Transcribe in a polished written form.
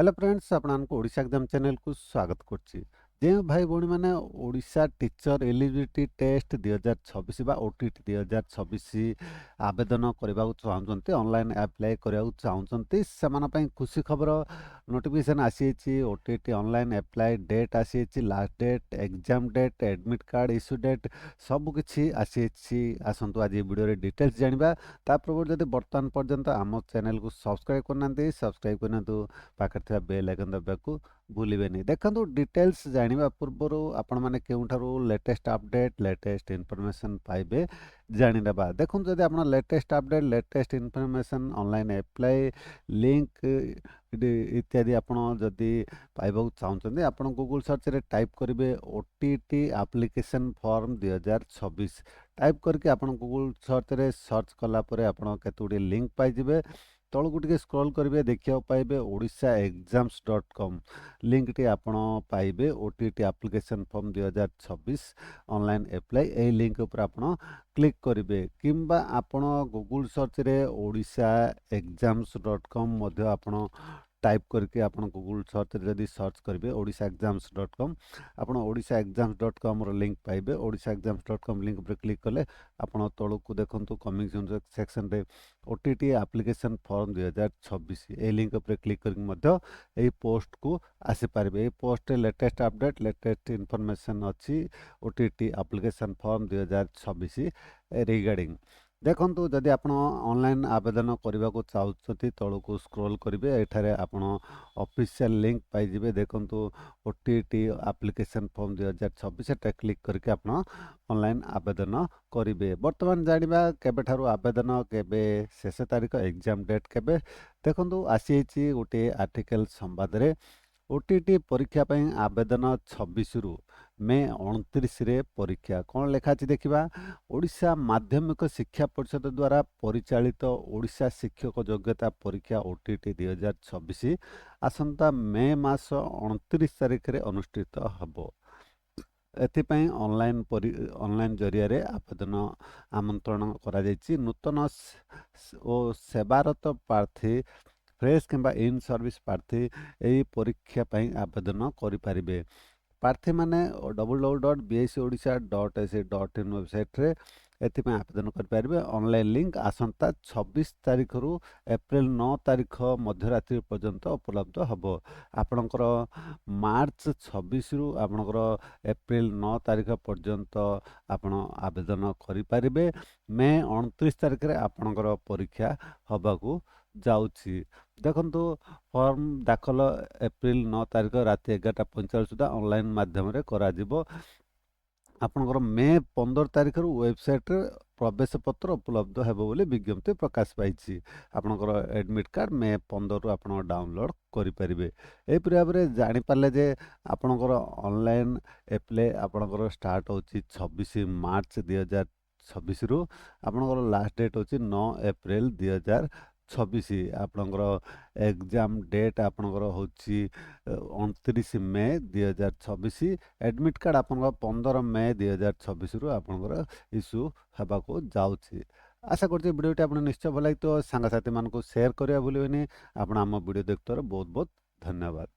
Hello friends आपको Odisha exam channel को स्वागत करछि। जे भाई भौणी मैंने ओडिशा टीचर एलिजिबिलिटी टेस्ट 2026 बा ओटीटी 2026 आवेदन करने चाहते ऑनलाइन अप्लाई करने चाहते से खुशी खबर नोटिफिकेशन आसी ओटीटी ऑनलाइन अप्लाई डेट आसी last date exam date admit card issue date सबकि आसी आसतु आज वीडियो रे डिटेल्स जानिबा ता पूर्व जदि वर्तमान पर्यंत आम चैनल को सब्सक्राइब करना सब्सक्राइब करना पाखे बेल आइकन दबाकू भूलें। देखो डिटेल्स जानिबा पूर्व आपण मैंने केउठारु लेटेस्ट अपडेट लेटेस्ट इनफॉरमेशन पाइबे जानिबा। देखो जदि आप latest update latest information online apply link इत्यादि आपण जदि पाइबा चाहते आप गूगल सर्च रे टाइप करेंगे ओटीटी एप्लिकेशन फॉर्म 2026 टाइप करके आप गूगल सर्च रे सर्च कलापर आप केतुड़ी लिंक पाइबे तलू टे स्क्रॉल करेंगे देखा पाइबे odishaexams.com लिंक टी आपण पाइबे OTT application form 2026 online apply ए लिंक ऊपर आपण क्लिक करेंगे किंबा आपण गूगल सर्च रे odishaexams.com मध्य आपण टाइप करके आप गूगल सर्च जदि सर्च करेंगे odishaexams.com आप odishaexams.com लिंक पाइबे odishaexams.com लिंक पर क्लिक कले आप तलू को देखो कमिंग सून सेक्शन रे ओटीटी एप्लिकेशन फॉर्म 2026 ए लिंक पर क्लिक करके पोस्ट को आसीपारे। Post latest update latest information अच्छी ओटीटी एप्लिकेशन फॉर्म 2026 रिगार्डिंग देखो जदि आप ऑनलाइन आवेदन करने को चाहते तलू को स्क्रॉल करेंगे एठारे आपण ऑफिशियल लिंक पाइबे देखो ओटीटी एप्लिकेशन फॉर्म 2026 क्लिक करके आप ऑनलाइन आवेदन करेंगे। बर्तमान जानिबा केबे ठारू आवेदन केबे शेष तारीख एग्जाम डेट केबे देखो आसी गोटे आर्टिकल संवाद रे ओटीटी परीक्षा पई आवेदन 26 रु मे 29 रे परीक्षा कौन लिखा देखा ओडिशा माध्यमिक शिक्षा परिषद द्वारा परिचालित ओडिशा शिक्षक योग्यता परीक्षा ओटीटी 2026 आसंता मे मास 29 तारिख रे अनुष्ठित हबो। एथिपाई ऑनलाइन जरिया रे आवेदन आमंत्रण करा जायछि। नूतन ओ सेवारत प्रार्थी फ्रेश किंबा इन सर्विस प्रार्थी यही परीक्षा पई आवेदन करें। प्रार्थी मैंने www.bsodisha.ac.in वेबसाइट रे एथिपाई आवेदन करें। ऑनलाइन लिंक आसंता 26 तारिख रु एप्रिल 9 तारिख मध्यरात्रि पर्यंत उपलब्ध हबो। आपणकर मार्च 26 रु आपणकर एप्रिल 9 तारिख पर्यंत आपण आवेदन करें। मे 29 तारिख रे आपणकर परीक्षा हबाकू जाउछि। देखंतु फॉर्म दाखल एप्रिल 9 तारिख राति 11:45 सुधा ऑनलाइन माध्यम रे करा जिवो। आपनकर मे 15 तारिख रु वेबसाइट रे प्रवेश पत्र उपलब्ध हेबो बोली विज्ञप्ति प्रकाश पाइछि। आपनकर एडमिट कार्ड मे 15 रु आपण डाउनलोड करि परिबे। ए भाव में जानि पारले जे आपनकर ऑनलाइन अप्लाई आपनकर स्टार्ट होछि 26 मार्च 2026 रु आपनकर लास्ट डेट होछि 9 एप्रिल 2026। आपनकर एग्जाम डेट आपनकर होछि 29 मे 2026। एडमिट कार्ड आपनकर 15 मे 2026 रु आपनकर इश्यू हेबाको जाउछि। आशा करछि वीडियोटी आपन निश्चय भल लगितो सांग साथी मानको शेयर करिया भूलिबेनी। आपण हम वीडियो देखतोर बहुत बहुत धन्यवाद।